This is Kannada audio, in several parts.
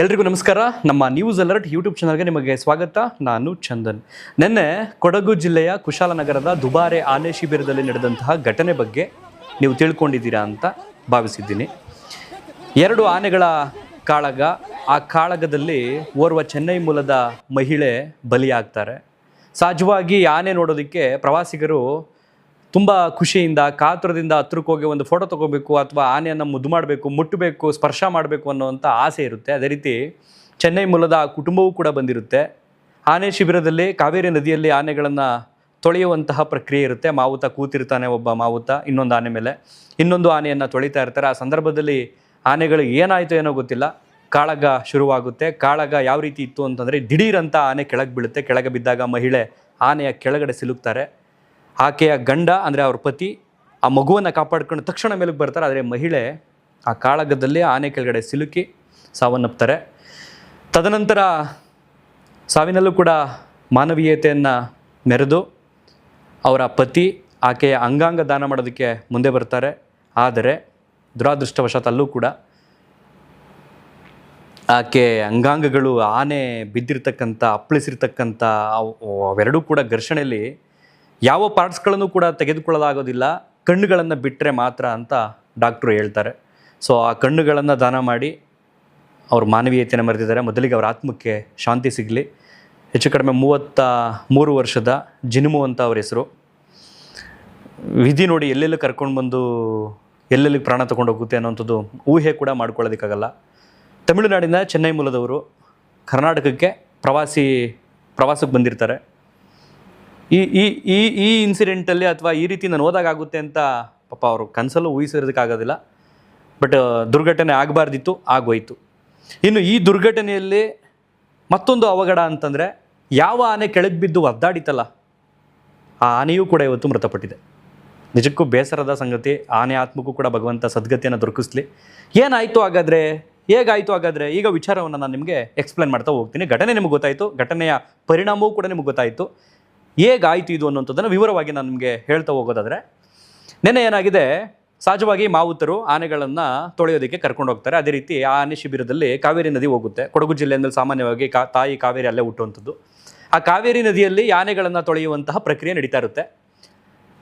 ಎಲ್ರಿಗೂ ನಮಸ್ಕಾರ. ನಮ್ಮ ನ್ಯೂಸ್ ಅಲರ್ಟ್ ಯೂಟ್ಯೂಬ್ ಚಾನಲ್ಗೆ ನಿಮಗೆ ಸ್ವಾಗತ. ನಾನು ಚಂದನ್. ನಿನ್ನೆ ಕೊಡಗು ಜಿಲ್ಲೆಯ ಕುಶಾಲನಗರದ ದುಬಾರೆ ಆನೆ ಶಿಬಿರದಲ್ಲಿ ನಡೆದಂತಹ ಘಟನೆ ಬಗ್ಗೆ ನೀವು ತಿಳ್ಕೊಂಡಿದ್ದೀರಾ ಅಂತ ಭಾವಿಸಿದ್ದೀನಿ. 2 ಆನೆಗಳ ಕಾಳಗ. ಆ ಕಾಳಗದಲ್ಲಿ ಓರ್ವ ಚೆನ್ನೈ ಮೂಲದ ಮಹಿಳೆ ಬಲಿಯಾಗ್ತಾರೆ. ಸಹಜವಾಗಿ ಆನೆ ನೋಡೋದಕ್ಕೆ ಪ್ರವಾಸಿಗರು ತುಂಬ ಖುಷಿಯಿಂದ ಕಾತುರದಿಂದ ಹತ್ರಕ್ಕೆ ಹೋಗಿ ಒಂದು ಫೋಟೋ ತೊಗೋಬೇಕು ಅಥವಾ ಆನೆಯನ್ನು ಮುದ್ದು ಮಾಡಬೇಕು, ಮುಟ್ಟಬೇಕು, ಸ್ಪರ್ಶ ಮಾಡಬೇಕು ಅನ್ನೋವಂಥ ಆಸೆ ಇರುತ್ತೆ. ಅದೇ ರೀತಿ ಚೆನ್ನೈ ಮೂಲದ ಕುಟುಂಬವೂ ಕೂಡ ಬಂದಿರುತ್ತೆ. ಆನೆ ಶಿಬಿರದಲ್ಲಿ ಕಾವೇರಿ ನದಿಯಲ್ಲಿ ಆನೆಗಳನ್ನು ತೊಳೆಯುವಂತಹ ಪ್ರಕ್ರಿಯೆ ಇರುತ್ತೆ. ಮಾವುತ ಕೂತಿರ್ತಾನೆ, ಒಬ್ಬ ಮಾವುತ ಇನ್ನೊಂದು ಆನೆ ಮೇಲೆ, ಇನ್ನೊಂದು ಆನೆಯನ್ನು ತೊಳಿತಾ ಇರ್ತಾರೆ. ಆ ಸಂದರ್ಭದಲ್ಲಿ ಆನೆಗಳಿಗೆ ಏನಾಯಿತು ಏನೋ ಗೊತ್ತಿಲ್ಲ, ಕಾಳಗ ಶುರುವಾಗುತ್ತೆ. ಕಾಳಗ ಯಾವ ರೀತಿ ಇತ್ತು ಅಂತಂದರೆ, ದಿಢೀರಂತ ಆನೆ ಕೆಳಗೆ ಬೀಳುತ್ತೆ. ಕೆಳಗೆ ಬಿದ್ದಾಗ ಮಹಿಳೆ ಆನೆಯ ಕೆಳಗಡೆ ಸಿಲುಕ್ತಾರೆ. ಆಕೆಯ ಗಂಡ ಅಂದರೆ ಅವ್ರ ಪತಿ ಆ ಮಗುವನ್ನು ಕಾಪಾಡ್ಕೊಂಡು ತಕ್ಷಣ ಮೇಲಕ್ಕೆ ಬರ್ತಾರೆ. ಆದರೆ ಮಹಿಳೆ ಆ ಕಾಳಗದಲ್ಲಿ ಆನೆ ಕೆಳಗಡೆ ಸಿಲುಕಿ ಸಾವನ್ನಪ್ತಾರೆ. ತದನಂತರ ಸಾವಿನಲ್ಲೂ ಕೂಡ ಮಾನವೀಯತೆಯನ್ನು ಮೆರೆದು ಅವರ ಪತಿ ಆಕೆಯ ಅಂಗಾಂಗ ದಾನ ಮಾಡೋದಕ್ಕೆ ಮುಂದೆ ಬರ್ತಾರೆ. ಆದರೆ ದುರಾದೃಷ್ಟವಶಾತ್ ಅಲ್ಲೂ ಕೂಡ ಆಕೆ ಅಂಗಾಂಗಗಳು ಆನೆ ಬಿದ್ದಿರ್ತಕ್ಕಂಥ ಅಪ್ಪಳಿಸಿರ್ತಕ್ಕಂಥ ಅವೆರಡೂ ಕೂಡ ಘರ್ಷಣೆಯಲ್ಲಿ ಯಾವ ಪಾರ್ಟ್ಸ್ಗಳನ್ನು ಕೂಡ ತೆಗೆದುಕೊಳ್ಳಲಾಗೋದಿಲ್ಲ, ಕಣ್ಣುಗಳನ್ನು ಬಿಟ್ಟರೆ ಮಾತ್ರ ಅಂತ ಡಾಕ್ಟ್ರು ಹೇಳ್ತಾರೆ. ಸೊ ಆ ಕಣ್ಣುಗಳನ್ನು ದಾನ ಮಾಡಿ ಅವ್ರ ಮಾನವೀಯತೆಯನ್ನು ಮರೆತಿದ್ದಾರೆ. ಮೊದಲಿಗೆ ಅವರ ಆತ್ಮಕ್ಕೆ ಶಾಂತಿ ಸಿಗಲಿ. ಹೆಚ್ಚು ಕಡಿಮೆ 33 ವರ್ಷದ ಜಿನುಮು ಅಂತ ಅವ್ರ ಹೆಸರು. ವಿಧಿ ನೋಡಿ ಎಲ್ಲೆಲ್ಲಿ ಕರ್ಕೊಂಡು ಬಂದು ಎಲ್ಲೆಲ್ಲಿ ಪ್ರಾಣ ತೊಗೊಂಡು ಹೋಗುತ್ತೆ ಅನ್ನೋಂಥದ್ದು ಊಹೆ ಕೂಡ ಮಾಡ್ಕೊಳ್ಳೋದಕ್ಕಾಗಲ್ಲ. ತಮಿಳುನಾಡಿನ ಚೆನ್ನೈ ಮೂಲದವರು ಕರ್ನಾಟಕಕ್ಕೆ ಪ್ರವಾಸಕ್ಕೆ ಬಂದಿರ್ತಾರೆ. ಈ ಈ ಈ ಈ ಇನ್ಸಿಡೆಂಟಲ್ಲಿ ಅಥವಾ ಈ ರೀತಿ ನಾನು ಹೋದಾಗುತ್ತೆ ಅಂತ ಪಾಪ ಅವರು ಕನಸಲ್ಲೂ ಊಹಿಸಿರೋದಕ್ಕಾಗೋದಿಲ್ಲ. ಬಟ್ ದುರ್ಘಟನೆ ಆಗಬಾರ್ದಿತ್ತು, ಆಗೋಯ್ತು. ಇನ್ನು ಈ ದುರ್ಘಟನೆಯಲ್ಲಿ ಮತ್ತೊಂದು ಅವಘಡ ಅಂತಂದರೆ, ಯಾವ ಆನೆ ಕೆಳಗೆ ಬಿದ್ದು ಒದ್ದಾಡಿತಲ್ಲ ಆ ಆನೆಯೂ ಕೂಡ ಇವತ್ತು ಮೃತಪಟ್ಟಿದೆ. ನಿಜಕ್ಕೂ ಬೇಸರದ ಸಂಗತಿ. ಆನೆ ಆತ್ಮಕ್ಕೂ ಕೂಡ ಭಗವಂತ ಸದ್ಗತಿಯನ್ನು ದೊರಕಿಸ್ಲಿ. ಏನಾಯಿತು ಹಾಗಾದರೆ, ಹೇಗಾಯಿತು ಹಾಗಾದರೆ, ಈಗ ವಿಚಾರವನ್ನು ನಾನು ನಿಮಗೆ ಎಕ್ಸ್ಪ್ಲೇನ್ ಮಾಡ್ತಾ ಹೋಗ್ತೀನಿ. ಘಟನೆ ನಿಮಗೆ ಗೊತ್ತಾಯಿತು, ಘಟನೆಯ ಪರಿಣಾಮವೂ ಕೂಡ ನಿಮಗೆ ಗೊತ್ತಾಯಿತು. ಹೇಗಾಯಿತು ಇದು ಅನ್ನೋಂಥದ್ದನ್ನು ವಿವರವಾಗಿ ನಾನು ನಿಮಗೆ ಹೇಳ್ತಾ ಹೋಗೋದಾದರೆ, ನೆನ್ನೆ ಏನಾಗಿದೆ, ಸಹಜವಾಗಿ ಮಾವುತರು ಆನೆಗಳನ್ನು ತೊಳೆಯೋದಕ್ಕೆ ಕರ್ಕೊಂಡು ಹೋಗ್ತಾರೆ. ಅದೇ ರೀತಿ ಆ ಆನೆ ಶಿಬಿರದಲ್ಲಿ ಕಾವೇರಿ ನದಿ ಹೋಗುತ್ತೆ. ಕೊಡಗು ಜಿಲ್ಲೆಯಲ್ಲಿ ಸಾಮಾನ್ಯವಾಗಿ ತಾಯಿ ಕಾವೇರಿ ಅಲ್ಲೇ ಹುಟ್ಟುವಂಥದ್ದು. ಆ ಕಾವೇರಿ ನದಿಯಲ್ಲಿ ಆನೆಗಳನ್ನು ತೊಳೆಯುವಂತಹ ಪ್ರಕ್ರಿಯೆ ನಡೀತಾ ಇರುತ್ತೆ.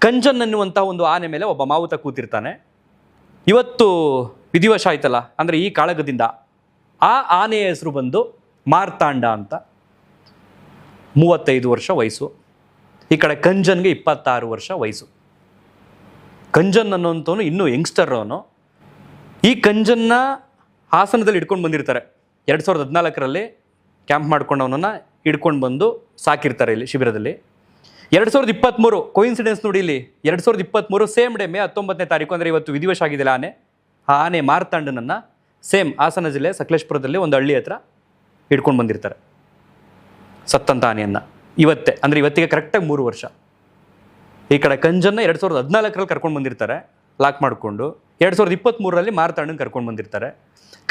ಕಂಜನ್ ಅನ್ನುವಂತಹ ಒಂದು ಆನೆ ಮೇಲೆ ಒಬ್ಬ ಮಾವುತ ಕೂತಿರ್ತಾನೆ. ಇವತ್ತು ವಿಧಿವಶ ಆಯ್ತಲ್ಲ, ಅಂದರೆ ಈ ಕಾಳಗದಿಂದ ಆ ಆನೆಯ ಹೆಸರು ಬಂದು ಮಾರ್ತಾಂಡ ಅಂತ. 35 ವರ್ಷ ವಯಸ್ಸು. ಈ ಕಡೆ ಕಂಜನ್ಗೆ 26 ವರ್ಷ ವಯಸ್ಸು. ಕಂಜನ್ ಅನ್ನೋಂಥವನು ಇನ್ನೂ ಯಂಗ್ಸ್ಟರ್ ಅವನು. ಈ ಕಂಜನ್ನ ಹಾಸನದಲ್ಲಿ ಹಿಡ್ಕೊಂಡು ಬಂದಿರ್ತಾರೆ. 2014ರಲ್ಲಿ ಕ್ಯಾಂಪ್ ಮಾಡ್ಕೊಂಡು ಅವನನ್ನು ಹಿಡ್ಕೊಂಡು ಬಂದು ಸಾಕಿರ್ತಾರೆ ಇಲ್ಲಿ ಶಿಬಿರದಲ್ಲಿ. 2023 ಕೋಇನ್ಸಿಡೆನ್ಸ್ ನೋಡಿ, ಇಲ್ಲಿ 2023 ಸೇಮ್ ಡೇ ಮೇ 19ನೇ ತಾರೀಕು, ಅಂದರೆ ಇವತ್ತು ವಿಧಿವಶ ಆಗಿದೆಯಲ್ಲ ಆನೆ, ಆ ಆನೆ ಮಾರ್ತಾಂಡನನ್ನು ಸೇಮ್ ಹಾಸನ ಜಿಲ್ಲೆ ಸಕಲೇಶ್ಪುರದಲ್ಲಿ ಒಂದು ಹಳ್ಳಿ ಹತ್ರ ಹಿಡ್ಕೊಂಡು ಬಂದಿರ್ತಾರೆ. ಸತ್ತಂತ ಆನೆಯನ್ನು ಇವತ್ತೇ, ಅಂದರೆ ಇವತ್ತಿಗೆ ಕರೆಕ್ಟಾಗಿ 3 ವರ್ಷ. ಈ ಕಡೆ ಕಂಜನ್ನ 2014ರಲ್ಲಿ ಕರ್ಕೊಂಡು ಬಂದಿರ್ತಾರೆ ಲಾಕ್ ಮಾಡಿಕೊಂಡು. 2023ರಲ್ಲಿ ಮಾರ್ತಾಂಡನ ಕರ್ಕೊಂಡು ಬಂದಿರ್ತಾರೆ.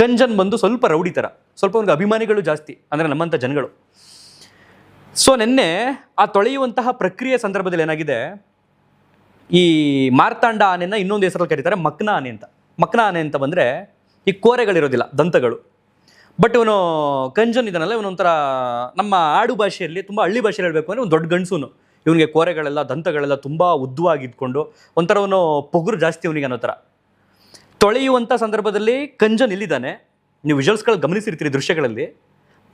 ಕಂಜನ್ ಬಂದು ಸ್ವಲ್ಪ ರೌಡಿ ಥರ, ಸ್ವಲ್ಪ ಅವ್ನಿಗೆ ಅಭಿಮಾನಿಗಳು ಜಾಸ್ತಿ, ಅಂದರೆ ನಮ್ಮಂಥ ಜನಗಳು. ಸೊ ನಿನ್ನೆ ಆ ತೊಳೆಯುವಂತಹ ಪ್ರಕ್ರಿಯೆ ಸಂದರ್ಭದಲ್ಲಿ ಏನಾಗಿದೆ, ಈ ಮಾರ್ತಾಂಡ ಆನೆನ ಇನ್ನೊಂದು ಹೆಸರಲ್ಲಿ ಕರೀತಾರೆ ಮಕ್ನ ಆನೆ ಅಂತ. ಮಕ್ನ ಆನೆ ಅಂತ ಬಂದರೆ ಈ ಕೋರೆಗಳಿರೋದಿಲ್ಲ, ದಂತಗಳು. ಬಟ್ ಇವನು ಕಂಜನ್ ಇದನ್ನಲ್ಲ, ಇವನೊಂಥರ ನಮ್ಮ ಆಡು ಭಾಷೆಯಲ್ಲಿ, ತುಂಬ ಹಳ್ಳಿ ಭಾಷೆಯಲ್ಲಿ ಹೇಳಬೇಕು ಅಂದರೆ ಒಂದು ದೊಡ್ಡ ಗಂಡಸುನು. ಇವನಿಗೆ ಕೋರೆಗಳೆಲ್ಲ, ದಂತಗಳೆಲ್ಲ ತುಂಬ ಉದ್ದವಾಗಿದ್ಕೊಂಡು ಒಂಥರವನು ಪೊಗುರು ಜಾಸ್ತಿ ಇವನಿಗೆ ಅನ್ನೋ ಥರ. ತೊಳೆಯುವಂಥ ಸಂದರ್ಭದಲ್ಲಿ ಕಂಜನ್ ಇಲ್ಲಿದ್ದಾನೆ, ನೀವು ವಿಜುವಲ್ಸ್ಗಳು ಗಮನಿಸಿರ್ತೀರಿ ದೃಶ್ಯಗಳಲ್ಲಿ.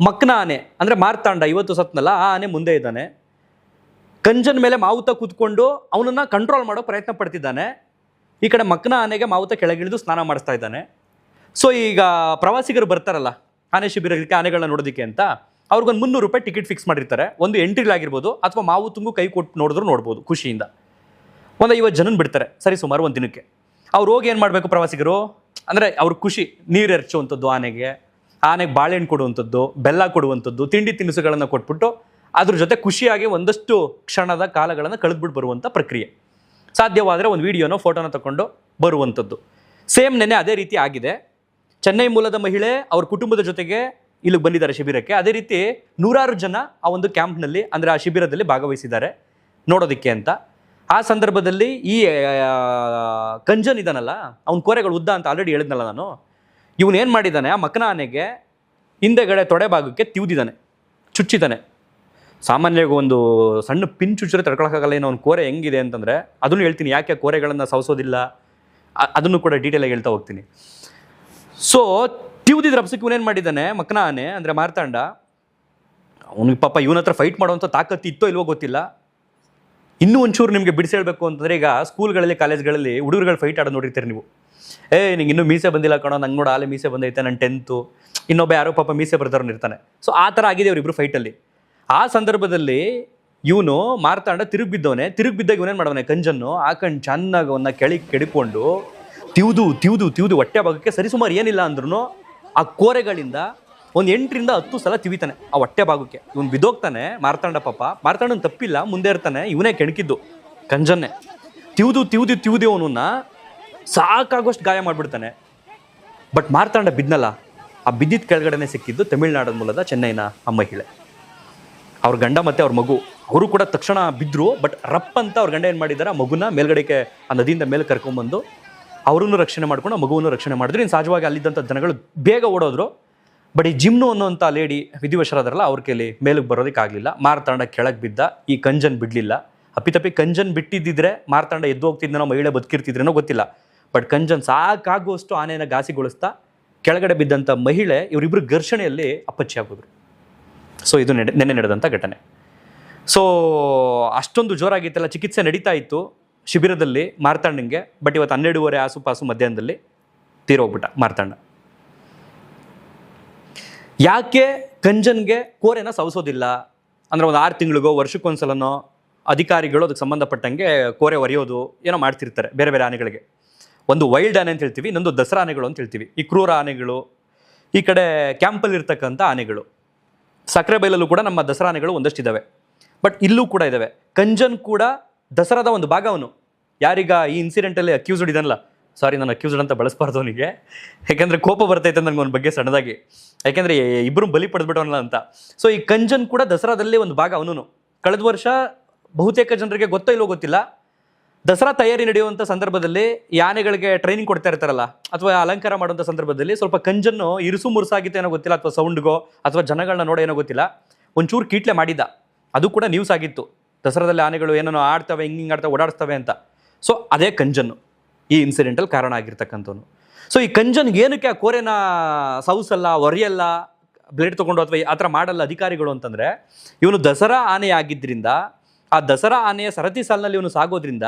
ಮಕ್ನ ಆನೆ ಅಂದರೆ ಮಾರ್ತಾಂಡ ಇವತ್ತು ಸತ್ನಲ್ಲ, ಆ ಆನೆ ಮುಂದೆ ಇದ್ದಾನೆ. ಕಂಜನ್ ಮೇಲೆ ಮಾವುತ ಕೂತ್ಕೊಂಡು ಅವನನ್ನು ಕಂಟ್ರೋಲ್ ಮಾಡೋ ಪ್ರಯತ್ನ ಪಡ್ತಿದ್ದಾನೆ. ಈ ಕಡೆ ಮಕ್ನ ಆನೆಗೆ ಮಾವುತ ಕೆಳಗಿಳಿದು ಸ್ನಾನ ಮಾಡಿಸ್ತಾ ಇದ್ದಾನೆ. ಸೊ ಈಗ ಪ್ರವಾಸಿಗರು ಬರ್ತಾರಲ್ಲ ಆನೆ ಶಿಬಿರಕ್ಕೆ ಆನೆಗಳನ್ನ ನೋಡೋದಕ್ಕೆ ಅಂತ, ಅವ್ರಿಗೊಂದು 300 ರೂಪಾಯಿ ಟಿಕೆಟ್ ಫಿಕ್ಸ್ ಮಾಡಿರ್ತಾರೆ. ಒಂದು ಎಂಟ್ರಿಲಾಗಿರ್ಬೋದು ಅಥವಾ ಮಾವುತಂಗೂ ಕೈ ಕೊಟ್ಟು ನೋಡಿದ್ರು ನೋಡ್ಬೋದು ಖುಷಿಯಿಂದ. ಒಂದು 50 ಜನ ಬಿಡ್ತಾರೆ ಸರಿ ಸುಮಾರು ಒಂದು ದಿನಕ್ಕೆ. ಅವ್ರು ಹೋಗಿ ಏನು ಮಾಡಬೇಕು ಪ್ರವಾಸಿಗರು ಅಂದರೆ, ಅವ್ರ ಖುಷಿ ನೀರು ಎರಚುವಂಥದ್ದು, ಆನೆಗೆ ಬಾಳೆಹಣ್ಣು ಕೊಡುವಂಥದ್ದು, ಬೆಲ್ಲ ಕೊಡುವಂಥದ್ದು, ತಿಂಡಿ ತಿನಿಸುಗಳನ್ನು ಕೊಟ್ಬಿಟ್ಟು ಅದ್ರ ಜೊತೆ ಖುಷಿಯಾಗಿ ಒಂದಷ್ಟು ಕ್ಷಣದ ಕಾಲಗಳನ್ನು ಕಳೆದ್ಬಿಟ್ಟು ಬರುವಂಥ ಪ್ರಕ್ರಿಯೆ. ಸಾಧ್ಯವಾದರೆ ಒಂದು ವಿಡಿಯೋನೋ ಫೋಟೋನ ತಗೊಂಡು ಬರುವಂಥದ್ದು. ಸೇಮ್ ನೆನ್ನೆ ಅದೇ ರೀತಿ ಆಗಿದೆ. ಚೆನ್ನೈ ಮೂಲದ ಮಹಿಳೆ ಅವ್ರ ಕುಟುಂಬದ ಜೊತೆಗೆ ಇಲ್ಲಿಗೆ ಬಂದಿದ್ದಾರೆ ಶಿಬಿರಕ್ಕೆ. ಅದೇ ರೀತಿ 100 ಜನ ಆ ಒಂದು ಕ್ಯಾಂಪ್ನಲ್ಲಿ, ಅಂದರೆ ಆ ಶಿಬಿರದಲ್ಲಿ ಭಾಗವಹಿಸಿದ್ದಾರೆ ನೋಡೋದಕ್ಕೆ ಅಂತ. ಆ ಸಂದರ್ಭದಲ್ಲಿ ಈ ಕಂಜನ್ ಇದಾನಲ್ಲ, ಅವ್ನ ಕೋರೆಗಳು ಉದ್ದ ಅಂತ ಆಲ್ರೆಡಿ ಹೇಳಿದ್ನಲ್ಲ ನಾನು. ಇವನು ಏನು ಮಾಡಿದ್ದಾನೆ, ಆ ಮಕ್ನ ಆನೆಗೆ ಹಿಂದೆಗಡೆ ತೊಡೆ ಭಾಗಕ್ಕೆ ತಿವಿದಿದ್ದಾನೆ, ಚುಚ್ಚಿದ್ದಾನೆ. ಸಾಮಾನ್ಯವಾಗಿ ಒಂದು ಸಣ್ಣ ಪಿನ್ ಚುಚ್ಚಿದ್ರೆ ತಡ್ಕೊಳಕ್ಕಾಗಲ್ಲ. ಏನೋ ಒಂದು ಕೋರೆ ಹೆಂಗಿದೆ ಅಂತಂದರೆ ಅದನ್ನು ಹೇಳ್ತೀನಿ, ಯಾಕೆ ಕೋರೆಗಳನ್ನು ಸವಸೋದಿಲ್ಲ ಅದನ್ನು ಕೂಡ ಡೀಟೇಲಾಗಿ ಹೇಳ್ತಾ ಹೋಗ್ತೀನಿ. ಸೊ ತಿವಿದಿದ್ರ ಅಪ್ಸಕ್ಕೆ ಇವನೇನು ಮಾಡಿದ್ದಾನೆ, ಮಕ್ಕನ ಆನೆ ಅಂದರೆ ಮಾರ್ತಾಂಡ, ಅವ್ನಿಗೆ ಪಾಪ ಇವನ ಹತ್ರ ಫೈಟ್ ಮಾಡೋವಂಥ ತಾಕತ್ತು ಇತ್ತೋ ಇಲ್ವೋ ಗೊತ್ತಿಲ್ಲ. ಇನ್ನೂ ಒಂಚೂರು ನಿಮಗೆ ಬಿಡಿಸಿ ಹೇಳಬೇಕು ಅಂತಂದರೆ, ಈಗ ಸ್ಕೂಲ್ಗಳಲ್ಲಿ ಕಾಲೇಜ್ಗಳಲ್ಲಿ ಹುಡುಗರುಗಳು ಫೈಟ್ ಆಡೋದು ನೋಡಿರ್ತೀರಿ ನೀವು. ನಿಂಗೆ ಇನ್ನೂ ಮೀಸೆ ಬಂದಿಲ್ಲ ಕಣೋ, ನಂಗೆ ನೋಡು ಆಲೆ ಮೀಸೆ ಬಂದೈತೆ, ನಾನು 10th, ಇನ್ನೊಬ್ಬ ಯಾರೋ ಪಾಪ ಮೀಸೆ ಬರ್ತಾರನ್ನು ಇರ್ತಾನೆ. ಸೊ ಆ ಥರ ಆಗಿದೆ ಅವರಿಬ್ಬರು ಫೈಟಲ್ಲಿ. ಆ ಸಂದರ್ಭದಲ್ಲಿ ಇವನು ಮಾರ್ತಾಂಡ ತಿರುಗಿ ಬಿದ್ದಾಗ ಇವನೇನು ಮಾಡೋನೆ, ಕಂಜನ್ನು ಹಾಕೊಂಡು ಚೆನ್ನಾಗಿ ಅವನ್ನ ಕೆಡಿಕೊಂಡು ತಿವ್ದು ಹೊಟ್ಟೆ ಭಾಗಕ್ಕೆ ಸರಿಸುಮಾರು ಏನಿಲ್ಲ ಅಂದ್ರೂ ಆ ಕೋರೆಗಳಿಂದ ಒಂದು 8 ರಿಂದ 10 ಸಲ ತಿವಿತಾನೆ ಆ ಹೊಟ್ಟೆ ಭಾಗಕ್ಕೆ. ಇವನು ಬಿದ್ದೋಗ್ತಾನೆ ಮಾರ್ತಾಂಡ. ಪಾಪ ಮಾರ್ತಾಂಡನ ತಪ್ಪಿಲ್ಲ, ಮುಂದೆ ಇರ್ತಾನೆ, ಇವನೇ ಕೆಣಕಿದ್ದು ಕಂಜನ್ನೇ. ತಿವ್ದು ಅವನನ್ನ ಸಾಕಾಗೋಷ್ಟು ಗಾಯ ಮಾಡಿಬಿಡ್ತಾನೆ. ಬಟ್ ಮಾರ್ತಾಂಡ ಬಿದ್ನಲ್ಲ, ಆ ಬಿದ್ದಿದ್ದ ಕೆಳಗಡೆನೆ ಸಿಕ್ಕಿದ್ದು ತಮಿಳ್ನಾಡು ಮೂಲದ ಚೆನ್ನೈನ ಆ ಮಹಿಳೆ. ಅವ್ರ ಗಂಡ ಮತ್ತು ಅವ್ರ ಮಗು ಅವರು ಕೂಡ ತಕ್ಷಣ ಬಿದ್ದರು. ಬಟ್ ರಪ್ ಅಂತ ಅವ್ರ ಗಂಡ ಏನು ಮಾಡಿದ್ದಾರೆ, ಆ ಮಗುನ ಮೇಲ್ಗಡೆಗೆ ಆ ನದಿಯಿಂದ ಮೇಲೆ ಕರ್ಕೊಂಬಂದು ಅವರನ್ನು ರಕ್ಷಣೆ ಮಾಡ್ಕೊಂಡು ಆ ಮಗುವನ್ನು ರಕ್ಷಣೆ ಮಾಡಿದ್ರು. ಇನ್ನು ಸಹಜವಾಗಿ ಅಲ್ಲಿದ್ದಂಥ ಜನಗಳು ಬೇಗ ಓಡೋದ್ರು. ಬಟ್ ಈ ಜಿಮ್ನು ಅನ್ನೋಂಥ ಲೇಡಿ ವಿಧಿವಶರಾದ್ರಲ್ಲ, ಅವ್ರ ಕೈಲಿ ಮೇಲಕ್ಕೆ ಬರೋದಕ್ಕಾಗಲಿಲ್ಲ. ಮಾರ್ತಾಂಡ ಕೆಳಗೆ ಬಿದ್ದ, ಈ ಕಂಜನ್ ಬಿಡಲಿಲ್ಲ. ಅಪ್ಪಿತಪ್ಪಿ ಕಂಜನ್ ಬಿಟ್ಟಿದ್ದಿದ್ರೆ ಮಾರ್ತಾಂಡ ಎದ್ದು ಹೋಗ್ತಿದ್ನೋ, ಮಹಿಳೆ ಬದುಕಿರ್ತಿದ್ರೇನೋ ಗೊತ್ತಿಲ್ಲ. ಬಟ್ ಕಂಜನ್ ಸಾಕಾಗುವಷ್ಟು ಆನೆಯನ್ನು ಘಾಸಿಗೊಳಿಸ್ತಾ ಕೆಳಗಡೆ ಬಿದ್ದಂಥ ಮಹಿಳೆ ಇವರಿಬ್ಬರು ಘರ್ಷಣೆಯಲ್ಲಿ ಅಪ್ಪಚ್ಚಿ ಆಗೋದ್ರು. ಸೊ ಇದು ನೆನ್ನೆ ನಡೆದಂಥ ಘಟನೆ. ಸೊ ಅಷ್ಟೊಂದು ಜೋರಾಗಿತ್ತಲ್ಲ, ಚಿಕಿತ್ಸೆ ನಡೀತಾ ಇತ್ತು ಶಿಬಿರದಲ್ಲಿ ಮಾರ್ತಾಂಡಂಗೆ. ಬಟ್ ಇವತ್ತು 12:30 ಆಸುಪಾಸು ಮಧ್ಯಾಹ್ನದಲ್ಲಿ ತೀರೋಗ್ಬಿಟ್ಟ ಮಾರ್ತಾಂಡ. ಯಾಕೆ ಕಂಜನ್ಗೆ ಕೋರೆನ ಸವಸೋದಿಲ್ಲ ಅಂದರೆ, ಒಂದು 6 ತಿಂಗಳಿಗೋ ವರ್ಷಕ್ಕೊಂದ್ಸಲನೋ ಅಧಿಕಾರಿಗಳು ಅದಕ್ಕೆ ಸಂಬಂಧಪಟ್ಟಂಗೆ ಕೋರೆ ಒರೆಯೋದು ಏನೋ ಮಾಡ್ತಿರ್ತಾರೆ ಬೇರೆ ಬೇರೆ ಆನೆಗಳಿಗೆ. ಒಂದು ವೈಲ್ಡ್ ಆನೆ ಅಂತ ಹೇಳ್ತೀವಿ, ಇನ್ನೊಂದು ದಸರಾ ಆನೆಗಳು ಅಂತ ಹೇಳ್ತೀವಿ. ಈ ಕ್ರೂರ ಆನೆಗಳು, ಈ ಕಡೆ ಕ್ಯಾಂಪಲ್ಲಿ ಇರ್ತಕ್ಕಂಥ ಆನೆಗಳು. ಸಕ್ಕರೆ ಬೈಲಲ್ಲೂ ಕೂಡ ನಮ್ಮ ದಸರಾ ಆನೆಗಳು ಒಂದಷ್ಟಿದ್ದಾವೆ. ಬಟ್ ಇಲ್ಲೂ ಕೂಡ ಇದ್ದಾವೆ. ಕಂಜನ್ ಕೂಡ ದಸರಾದ ಒಂದು ಭಾಗ ಅವನು. ಯಾರೀಗ ಈ ಇನ್ಸಿಡೆಂಟಲ್ಲಿ ಅಕ್ಯೂಸ್ಡ್ ಇದನ್ನಲ್ಲ, ಸಾರಿ ನಾನು ಅಕ್ಯೂಸ್ಡ್ ಅಂತ ಬಳಸಬಾರ್ದು ಅವನಿಗೆ, ಯಾಕೆಂದರೆ ಕೋಪ ಬರ್ತೈತೆ ನನಗೆ ಅವನ ಬಗ್ಗೆ ಸಣ್ಣದಾಗಿ, ಯಾಕೆಂದರೆ ಇಬ್ಬರು ಬಲಿ ಪಡೆದ್ಬಿಟ್ಟವನಲ್ಲ ಅಂತ. ಸೊ ಈ ಕಂಜನ್ ಕೂಡ ದಸರಾದಲ್ಲಿ ಒಂದು ಭಾಗ ಅವನು. ಕಳೆದ ವರ್ಷ ಬಹುತೇಕ ಜನರಿಗೆ ಗೊತ್ತೋ ಇಲ್ಲೋ ಗೊತ್ತಿಲ್ಲ, ದಸರಾ ತಯಾರಿ ನಡೆಯುವಂಥ ಸಂದರ್ಭದಲ್ಲಿ ಈ ಆನೆಗಳಿಗೆ ಟ್ರೈನಿಂಗ್ ಕೊಡ್ತಾ ಇರ್ತಾರಲ್ಲ, ಅಥವಾ ಅಲಂಕಾರ ಮಾಡುವಂಥ ಸಂದರ್ಭದಲ್ಲಿ ಸ್ವಲ್ಪ ಕಂಜನ್ನು ಇರುಸು ಮುರುಸಾಗಿತ್ತು ಏನೋ ಗೊತ್ತಿಲ್ಲ, ಅಥವಾ ಸೌಂಡ್ಗೋ ಅಥವಾ ಜನಗಳನ್ನ ನೋಡೋ ಏನೋ ಗೊತ್ತಿಲ್ಲ, ಒಂಚೂರು ಕೀಟ್ಲೆ ಮಾಡಿದ್ದ. ಅದು ಕೂಡ ನ್ಯೂಸ್ ಆಗಿತ್ತು, ದಸರಾದಲ್ಲಿ ಆನೆಗಳು ಏನೇನೋ ಆಡ್ತವೆ, ಹಿಂಗೆ ಆಡ್ತವೆ, ಓಡಾಡಿಸ್ತವೆ ಅಂತ. ಸೊ ಅದೇ ಕಂಜನ್ನು ಈ ಇನ್ಸಿಡೆಂಟಲ್ಲಿ ಕಾರಣ ಆಗಿರ್ತಕ್ಕಂಥವನು. ಸೊ ಈ ಕಂಜನ್ಗೆ ಏನಕ್ಕೆ ಆ ಕೋರೆನ ಸೌಸಲ್ಲ, ಒರೆಯಲ್ಲ, ಬ್ಲೇಡ್ ತೊಗೊಂಡು ಅಥವಾ ಆ ಥರ ಮಾಡಲ್ಲ ಅಧಿಕಾರಿಗಳು ಅಂತಂದರೆ, ಇವನು ದಸರಾ ಆನೆ ಆಗಿದ್ದರಿಂದ, ಆ ದಸರಾ ಆನೆಯ ಸರತಿ ಸಾಲಿನಲ್ಲಿ ಇವನು ಸಾಗೋದ್ರಿಂದ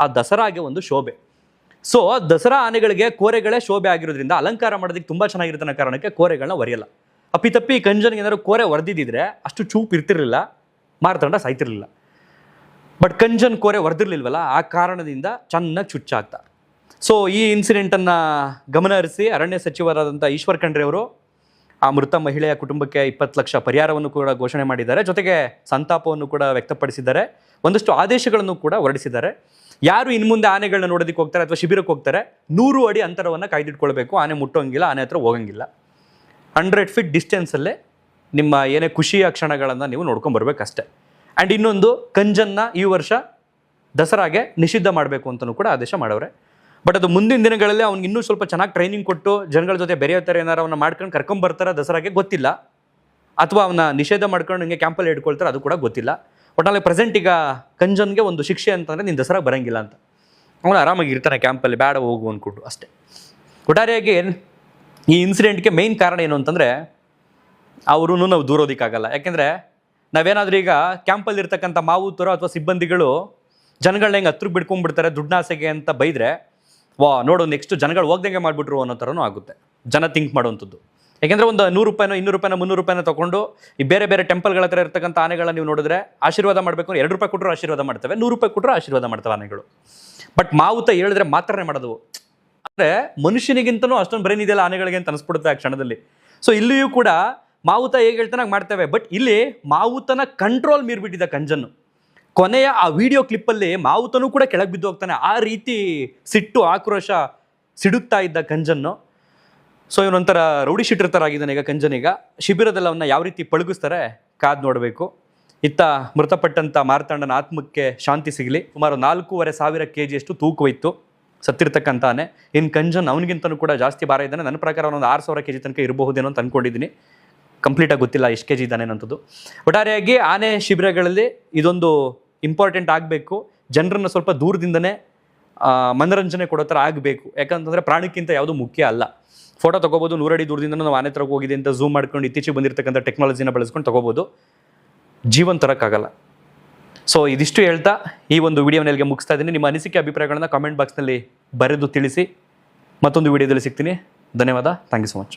ಆ ದಸರಾಗೆ ಒಂದು ಶೋಭೆ. ಸೊ ದಸರಾ ಆನೆಗಳಿಗೆ ಕೋರೆಗಳೇ ಶೋಭೆ ಆಗಿರೋದ್ರಿಂದ ಅಲಂಕಾರ ಮಾಡೋದಕ್ಕೆ ತುಂಬ ಚೆನ್ನಾಗಿರುತ್ತೆ ಅನ್ನೋ ಕಾರಣಕ್ಕೆ ಕೋರೆಗಳನ್ನ ಒರೆಯಲ್ಲ. ಅಪ್ಪಿತಪ್ಪಿ ಕಂಜನ್ಗೆ ಏನಾದ್ರು ಕೋರೆ ಒರೆದಿದ್ದಿದ್ರೆ ಅಷ್ಟು ಚೂಪ್ ಇರ್ತಿರ್ಲಿಲ್ಲ, ಮಾರ್ತಾಂಡ ಸಾಯ್ತಿರ್ಲಿಲ್ಲ. ಬಟ್ ಕಂಜನ್ ಕೋರೆ ಒರೆದಿರ್ಲಿಲ್ವಲ್ಲ, ಆ ಕಾರಣದಿಂದ ಚೆನ್ನಾಗಿ ಚುಚ್ಚಾಗ್ತಾರೆ. ಸೊ ಈ ಇನ್ಸಿಡೆಂಟನ್ನು ಗಮನ ಹರಿಸಿ ಅರಣ್ಯ ಸಚಿವರಾದಂಥ ಈಶ್ವರ್ ಖಂಡ್ರೆ ಅವರು ಆ ಮೃತ ಮಹಿಳೆಯ ಕುಟುಂಬಕ್ಕೆ 20 ಲಕ್ಷ ಪರಿಹಾರವನ್ನು ಕೂಡ ಘೋಷಣೆ ಮಾಡಿದ್ದಾರೆ. ಜೊತೆಗೆ ಸಂತಾಪವನ್ನು ಕೂಡ ವ್ಯಕ್ತಪಡಿಸಿದ್ದಾರೆ. ಒಂದಷ್ಟು ಆದೇಶಗಳನ್ನು ಕೂಡ ಹೊರಡಿಸಿದ್ದಾರೆ. ಯಾರು ಇನ್ನು ಮುಂದೆ ಆನೆಗಳನ್ನ ನೋಡೋದಕ್ಕೆ ಹೋಗ್ತಾರೆ ಅಥವಾ ಶಿಬಿರಕ್ಕೆ ಹೋಗ್ತಾರೆ, 100 ಅಡಿ ಅಂತರವನ್ನು ಕಾಯ್ದಿಟ್ಕೊಳ್ಬೇಕು. ಆನೆ ಮುಟ್ಟೋಂಗಿಲ್ಲ, ಆನೆ ಹತ್ರ ಹೋಗಂಗಿಲ್ಲ. 100 ಫೀಟ್ ಡಿಸ್ಟೆನ್ಸಲ್ಲೇ ನಿಮ್ಮ ಏನೇ ಖುಷಿಯ ಕ್ಷಣಗಳನ್ನು ನೀವು ನೋಡ್ಕೊಂಬರ್ಬೇಕಷ್ಟೆ. ಆ್ಯಂಡ್ ಇನ್ನೊಂದು, ಕಂಜನ್ನ ಈ ವರ್ಷ ದಸರಾಗೆ ನಿಷಿದ್ಧ ಮಾಡಬೇಕು ಅಂತಲೂ ಕೂಡ ಆದೇಶ ಮಾಡವ್ರೆ. ಬಟ್ ಅದು ಮುಂದಿನ ದಿನಗಳಲ್ಲಿ ಅವ್ನಿಗೆ ಇನ್ನೂ ಸ್ವಲ್ಪ ಚೆನ್ನಾಗಿ ಟ್ರೈನಿಂಗ್ ಕೊಟ್ಟು ಜನಗಳ ಜೊತೆ ಬೆರೆಯೋತಾರೆ, ಏನಾರು ಅವನ್ನ ಮಾಡ್ಕೊಂಡು ಕರ್ಕೊಂಬರ್ತಾರೆ ದಸರಾಗೆ ಗೊತ್ತಿಲ್ಲ, ಅಥವಾ ಅವನ್ನ ನಿಷೇಧ ಮಾಡ್ಕೊಂಡು ಹಿಂಗೆ ಕ್ಯಾಂಪಲ್ಲಿ ಇಟ್ಕೊಳ್ತಾರೆ, ಅದು ಕೂಡ ಗೊತ್ತಿಲ್ಲ. ಒಟ್ನಲ್ಲಿ ಪ್ರೆಸೆಂಟ್ ಈಗ ಕಂಜನ್ಗೆ ಒಂದು ಶಿಕ್ಷೆ ಅಂತಂದರೆ ನೀನು ದಸರಾಗೆ ಬರೋಂಗಿಲ್ಲ ಅಂತ. ಅವನು ಆರಾಮಾಗಿ ಇರ್ತಾನೆ ಕ್ಯಾಂಪಲ್ಲಿ, ಬೇಡ ಹೋಗು ಅಂದ್ಕೊಂಡು ಅಷ್ಟೇ. ಒಟ್ಟಾರೆಯಾಗಿ ಈ ಇನ್ಸಿಡೆಂಟ್ಗೆ ಮೇಯ್ನ್ ಕಾರಣ ಏನು ಅಂತಂದರೆ, ಅವರೂ ನಾವು ದೂರೋದಕ್ಕಾಗಲ್ಲ. ಯಾಕೆಂದರೆ ನಾವೇನಾದರೂ ಈಗ ಕ್ಯಾಂಪಲ್ಲಿ ಇರ್ತಕ್ಕಂಥ ಮಾವುತರು ಅಥವಾ ಸಿಬ್ಬಂದಿಗಳು ಜನಗಳನ್ನ ಹೆಂಗೆ ಹತ್ರಕ್ಕೆ ಬಿಡ್ಕೊಂಡ್ಬಿಡ್ತಾರೆ ದುಡ್ಡಾಸೆಗೆ ಅಂತ ಬೈದರೆ, ನೋಡು ನೆಕ್ಸ್ಟ್ ಜನಗಳು ಹೋಗ್ದಂಗೆ ಮಾಡಿಬಿಟ್ರು ಅನ್ನೋ ಥರನೂ ಆಗುತ್ತೆ ಜನ ಥಿಂಕ್ ಮಾಡುವಂಥದ್ದು. ಯಾಕೆಂದರೆ ಒಂದು 100 ರೂಪಾಯಿನೋ 200 ರೂಪಾಯಿನೋ 300 ರೂಪಾಯಿನೋ ತೊಗೊಂಡು ಈ ಬೇರೆ ಬೇರೆ ಟೆಂಪಲ್ಗಳ ಹತ್ರ ಇರ್ತಕ್ಕಂಥ ಆನೆಗಳನ್ನ ನೀವು ನೋಡಿದ್ರೆ, ಆಶೀರ್ವಾದ ಮಾಡಬೇಕು, 2 ರೂಪಾಯಿ ಕೊಟ್ಟರು ಆಶೀರ್ವಾದ ಮಾಡ್ತವೆ, 100 ರೂಪಾಯಿ ಕೊಟ್ಟರು ಆಶೀರ್ವಾದ ಮಾಡ್ತವೆ ಆನೆಗಳು. ಬಟ್ ಮಾವುತ ಹೇಳಿದ್ರೆ ಮಾತ್ರನೇ ಮಾಡೋದು. ಅಂದರೆ ಮನುಷ್ಯನಿಗಿಂತನೂ ಅಷ್ಟೊಂದು ಬ್ರೈನ್ ಇದೆಯಲ್ಲ ಆನೆಗಳಿಗೆ ಅಂತ ಅನಿಸ್ಬಿಡುತ್ತೆ ಆ ಕ್ಷಣದಲ್ಲಿ. ಸೊ ಇಲ್ಲಿಯೂ ಕೂಡ ಮಾವುತ ಹೇಗೆ ಹೇಳ್ತಾನೆ ಹಾಗೆ ಮಾಡ್ತೇವೆ. ಬಟ್ ಇಲ್ಲಿ ಮಾವುತನ ಕಂಟ್ರೋಲ್ ಮೀರ್ಬಿಟ್ಟಿದ್ದ ಕಂಜನ್ನು. ಕೊನೆಯ ಆ ವಿಡಿಯೋ ಕ್ಲಿಪ್ಪಲ್ಲಿ ಮಾವುತನೂ ಕೂಡ ಕೆಳಗೆ ಬಿದ್ದು ಹೋಗ್ತಾನೆ. ಆ ರೀತಿ ಸಿಟ್ಟು, ಆಕ್ರೋಶ ಸಿಡುಕ್ತಾ ಇದ್ದ ಕಂಜನ್ನು. ಸೊ ಇವನೊಂಥರ ರೌಡಿ ಶೀಟರ್ ಥರ ಆಗಿದ್ದಾನೆ ಈಗ ಕಂಜನೀಗ. ಶಿಬಿರದಲ್ಲಿ ಅವನ್ನ ಯಾವ ರೀತಿ ಪಳಗಿಸ್ತಾರೆ ಕಾದು ನೋಡಬೇಕು. ಇತ್ತ ಮೃತಪಟ್ಟಂಥ ಮಾರ್ತಾಂಡನ ಆತ್ಮಕ್ಕೆ ಶಾಂತಿ ಸಿಗಲಿ. ಸುಮಾರು 4,500 kg ತೂಕವಿತ್ತು ಸತ್ತಿರ್ತಕ್ಕಂಥ ಆನೆ. ಇನ್ನು ಕಂಜನ್ ಅವನಿಗಿಂತನೂ ಕೂಡ ಜಾಸ್ತಿ ಭಾರ ಇದ್ದಾನೆ. ನನ್ನ ಪ್ರಕಾರ ಅವನೊಂದು 6,000 kg ತನಕ ಇರಬಹುದೇನೋ ಅಂತ ಅಂದ್ಕೊಂಡಿದ್ದೀನಿ. ಕಂಪ್ಲೀಟಾಗಿ ಗೊತ್ತಿಲ್ಲ ಎಷ್ಟು ಕೆ ಜಿ ಇದ್ದಾನೆ ಅನ್ನೋಂಥದ್ದು. ಒಟ್ಟಾರೆಯಾಗಿ ಆನೆ ಶಿಬಿರಗಳಲ್ಲಿ ಇದೊಂದು ಇಂಪಾರ್ಟೆಂಟ್ ಆಗಬೇಕು, ಜನರನ್ನು ಸ್ವಲ್ಪ ದೂರದಿಂದನೇ ಮನೋರಂಜನೆ ಕೊಡೋ ಥರ ಆಗಬೇಕು. ಯಾಕಂತಂದರೆ ಪ್ರಾಣಕ್ಕಿಂತ ಯಾವುದೂ ಮುಖ್ಯ ಅಲ್ಲ. ಫೋಟೋ ತೊಗೋಬೋದು, 100 ಅಡಿ ದೂರದಿಂದ ನಾವು ಆನೆ ಥರ ಹೋಗಿದೆ ಅಂತ ಝೂಮ್ ಮಾಡ್ಕೊಂಡು ಇತ್ತೀಚೆಗೆ ಬಂದಿರತಕ್ಕಂಥ ಟೆಕ್ನಾಲಜಿನ ಬಳಸ್ಕೊಂಡು ತೊಗೋಬೋದು, ಜೀವನ ತರೋಕ್ಕಾಗಲ್ಲ. ಸೊ ಇದಿಷ್ಟು ಹೇಳ್ತಾ ಈ ಒಂದು ವಿಡಿಯೋನ ಇಲ್ಲಿಗೆ ಮುಗಿಸ್ತಾ ಇದ್ದೀನಿ. ನಿಮ್ಮ ಅನಿಸಿಕೆ ಅಭಿಪ್ರಾಯಗಳನ್ನ ಕಾಮೆಂಟ್ ಬಾಕ್ಸ್ನಲ್ಲಿ ಬರೆದು ತಿಳಿಸಿ. ಮತ್ತೊಂದು ವಿಡಿಯೋದಲ್ಲಿ ಸಿಗ್ತೀನಿ. ಧನ್ಯವಾದ. Thank you so much.